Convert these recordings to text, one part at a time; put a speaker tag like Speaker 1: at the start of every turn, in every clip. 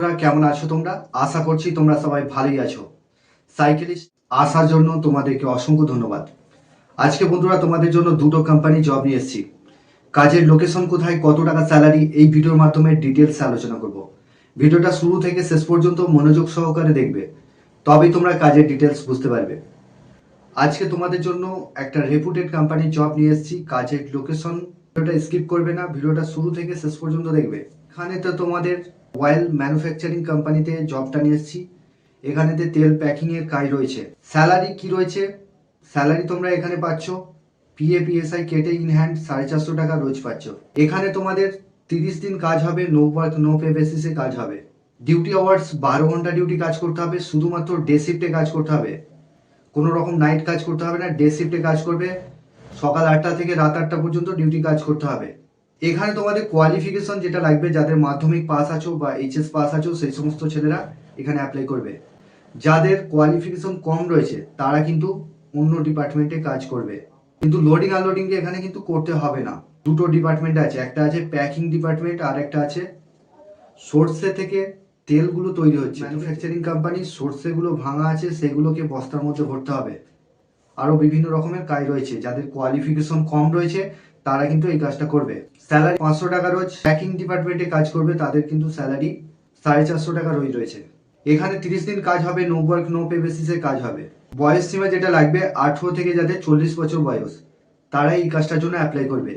Speaker 1: তোমরা কেমন আছো? তোমরা আশা করছি তোমরা সবাই ভালোই আছো। সাইকেলিস্ট আসার জন্য তোমাদেরকে অসংখ্য ধন্যবাদ। আজকে বন্ধুরা তোমাদের জন্য দুটো কোম্পানি জব নিয়ে এসেছি। কাজের লোকেশন কোথায়, কত টাকা স্যালারি, এই ভিডিওর মাধ্যমে ডিটেলস আলোচনা করব। ভিডিওটা শুরু থেকে শেষ পর্যন্ত মনোযোগ সহকারে দেখবে, তবেই তোমরা কাজের ডিটেলস বুঝতে পারবে। আজকে তোমাদের জন্য একটা রেপুটেড কোম্পানির জব নিয়ে এসেছি। কাজের লোকেশন, ভিডিওটা স্কিপ করবে না, ভিডিওটা শুরু থেকে শেষ পর্যন্ত দেখবে। এখানে তো তোমাদের অয়েল ম্যানুফ্যাকচারিং কোম্পানিতে জবটা নিয়ে এসেছি। এখানেতে তেল প্যাকিং এর কাজ রয়েছে। স্যালারি কি রয়েছে? স্যালারি তোমরা এখানে পাচ্ছ পিএফ কেটে ইন হ্যান্ড 450 টাকা রোজ পাচ্ছ। এখানে তোমাদের 30 দিন কাজ হবে, নো ওয়ার্ক নো পে বেসিসে কাজ হবে। ডিউটি আওয়ার্স 12 ঘন্টা ডিউটি কাজ করতে হবে, শুধুমাত্র ডে শিফটে কাজ করতে হবে, কোনো রকম নাইট কাজ করতে হবে না। ডে শিফটে কাজ করবে, সকাল 8টা থেকে রাত 8টা পর্যন্ত ডিউটি কাজ করতে হবে। এখানে তোমাদের কোয়ালিফিকেশন যেটা লাগবে, যাদের মাধ্যমিক পাস আছো বা এইচএস পাস আছো সেই সমস্ত ছেলেরা এখানে অ্যাপ্লাই করবে। যাদের কোয়ালিফিকেশন কম রয়েছে তারা কিন্তু অন্য ডিপার্টমেন্টে কাজ করবে, কিন্তু লোডিং আনলোডিং এখানে কিন্তু করতে হবে না। দুটো ডিপার্টমেন্ট আছে, একটা আছে প্যাকিং ডিপার্টমেন্ট আর একটা আছে সর্ষে থেকে তেলগুলো তৈরি হচ্ছে। ম্যানুফ্যাকচারিং কোম্পানি সর্ষেগুলো ভাঙা আছে, সেগুলোকে বস্তার মধ্যে ভরতে হবে। আরো বিভিন্ন রকমের কাজ রয়েছে। যাদের কোয়ালিফিকেশন কম রয়েছে তারা কিন্তু এই কাজটা করবে। স্যালারি 500 টাকা রোজ। প্যাকিং ডিপার্টমেন্টে কাজ করবে তাদের কিন্তু স্যালারি 450 টাকা রোজ রয়েছে। এখানে 30 দিন কাজ হবে, নো ওয়ার্ক নো পে বেসিসে কাজ হবে। বয়স সীমা যেটা লাগবে 18 থেকে যাদের 40 বছর বয়স তারা এই কাজটার জন্য অ্যাপ্লাই করবে।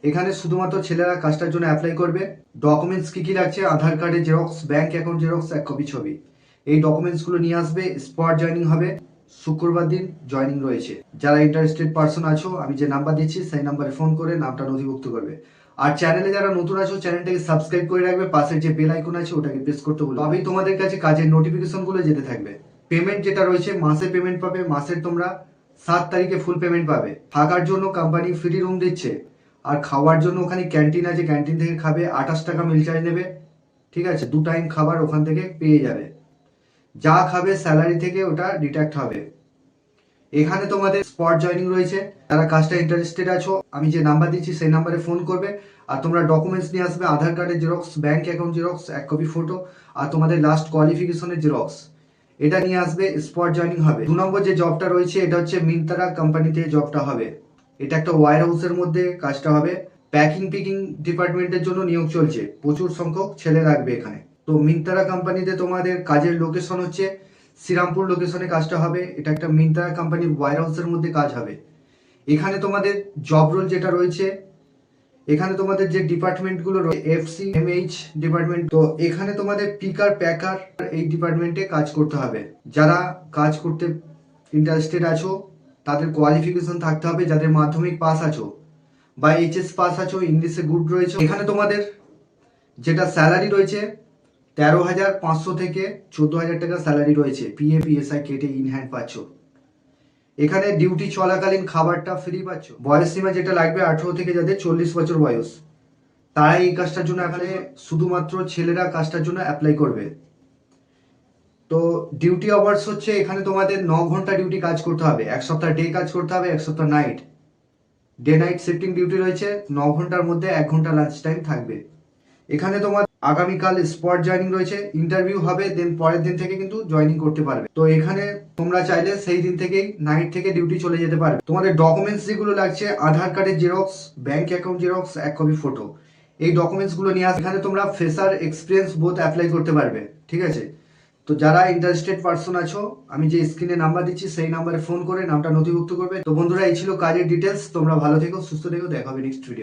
Speaker 1: এখানে শুধুমাত্র ছেলেরা কাজটার জন্য অ্যাপ্লাই করবে। ডকুমেন্টস কি কি লাগছে? আধার কার্ডের xerox, bank account xerox, 1 copy ছবি। এই ডকুমেন্টসগুলো নিয়ে আসবে। স্পট জয়েনিং হবে, শুক্রবার দিন জয়েনিং রয়েছে। যারা ইন্টারেস্টেড পার্সন আছো, আমি যে নাম্বার দিচ্ছি সেই নাম্বারে ফোন করে নামটা নথিভুক্ত করবে। আর চ্যানেলে যারা নতুন আছো চ্যানেলটাকে সাবস্ক্রাইব করে রাখবে, পাশের যে বেল আইকন আছে ওটাকে প্রেস করতে বলবে, তবেই তোমাদের কাছে কাজের নোটিফিকেশনগুলো যেতে থাকবে। পেমেন্ট যেটা রয়েছে মাসে পেমেন্ট পাবে। মাসের তোমরা 7 তারিখে ফুল পেমেন্ট পাবে। থাকার জন্য কোম্পানি ফ্রি রুম দিচ্ছে, আর খাওয়ার জন্য ওখানে ক্যান্টিন আছে, ক্যান্টিন থেকে খাবে। 28 টাকা মিল চার্জ নেবে, ঠিক আছে? 2 টাইম খাবার ওখান থেকে পেয়ে যাবে। যা খাবে স্যালারি থেকে ওটা ডিডাক্ট হবে। এখানে তোমাদের স্পট জয়েনিং রয়েছে। যারা কাজটা ইন্টারেস্টেড আছো আমি যে নাম্বার দিচ্ছি সেই নাম্বারে ফোন করবে। আর তোমরা ডকুমেন্টস নিয়ে আসবে, আধার কার্ডের xerox, bank account xerox, 1 copy photo, আর তোমাদের লাস্ট কোয়ালিফিকেশনের জেরক্স, এটা নিয়ে আসবে। স্পট জয়েনিং হবে। 2 নম্বর যে জবটা রয়েছে এটা হচ্ছে মিন্ত্রা কোম্পানিতে জবটা হবে। এটা একটা ওয়্যার হাউসের মধ্যে কাজটা হবে। প্যাকিং পিকিং ডিপার্টমেন্টের জন্য নিয়োগ চলছে, প্রচুর সংখ্যক ছেলে লাগবে এখানে। তো মিন্ত্রা কোম্পানিতে তোমাদের কাজের লোকেশন হচ্ছে শ্রীরামপুর লোকেশনে কাজটা হবে। এটা একটা মিন্ত্রা কোম্পানির ওয়্যার হাউসের মধ্যে কাজ হবে। এখানে তোমাদের জব রোল যেটা রয়েছে, এখানে তোমাদের যে ডিপার্টমেন্টগুলো এফসি এমএইচ ডিপার্টমেন্ট, তো এখানে তোমাদের পিকার প্যাকার এই ডিপার্টমেন্টে কাজ করতে হবে। যারা কাজ করতে ইন্টারেস্টেড আছো তাদের কোয়ালিফিকেশন থাকতে হবে। যাদের মাধ্যমিক পাস আছো বা এইচএস পাস আছো, ইংলিশে গুড রয়েছে। এখানে তোমাদের যেটা স্যালারি রয়েছে 13,500 থেকে 14,000 টাকা স্যালারি রয়েছে। পিএফ কেটে ইন হ্যান্ড পাচ্ছ। এখানে ডিউটি চলাকালীন খাবারটা ফ্রি পাচ্ছ। বয়স সীমা যেটা লাগবে 18 থেকে যাদের 40 বছর বয়স তারা এই কাজটার জন্য এখানে শুধুমাত্র ছেলেরা কাজটার জন্য অ্যাপ্লাই করবে। তো ডিউটি আওয়ার্স হচ্ছে এখানে তোমাদের 9 ঘন্টা ডিউটি কাজ করতে হবে। 1 সপ্তাহ ডে কাজ করতে হবে, 1 সপ্তাহ night. Day night shifting duty রয়েছে। 9 ঘন্টার মধ্যে 1 ঘন্টা লাঞ্চ টাইম থাকবে। এখানে তোমার আগামীকাল স্পট জয়েনিং রয়েছে, ইন্টারভিউ হবে, দেন পরের দিন থেকে কিন্তু জয়েনিং করতে পারবে। তো এখানে তোমরা চাইলে সেই দিন থেকেই নাইট থেকে ডিউটি চলে যেতে পারবে। তোমাদের ডকুমেন্টস যেগুলো লাগছে আধার কার্ডের xerox, bank account xerox, 1 copy photo, এই ডকুমেন্টস গুলো নিয়ে এখানে তোমরা ফ্রেশার এক্সপিরিয়েন্স বোথ অ্যাপ্লাই করতে পারবে, ঠিক আছে? তো যারা ইন্টারেস্টেড পার্সন আছো আমি যে স্ক্রিনে নাম্বার দিচ্ছি সেই নাম্বারে ফোন করে নামটা নথিভুক্ত করবে। তো বন্ধুরা এই ছিল কাজের ডিটেলস। তোমরা ভালো থেকো, সুস্থ থেকো, দেখা হবে নেক্সট ভিডিও।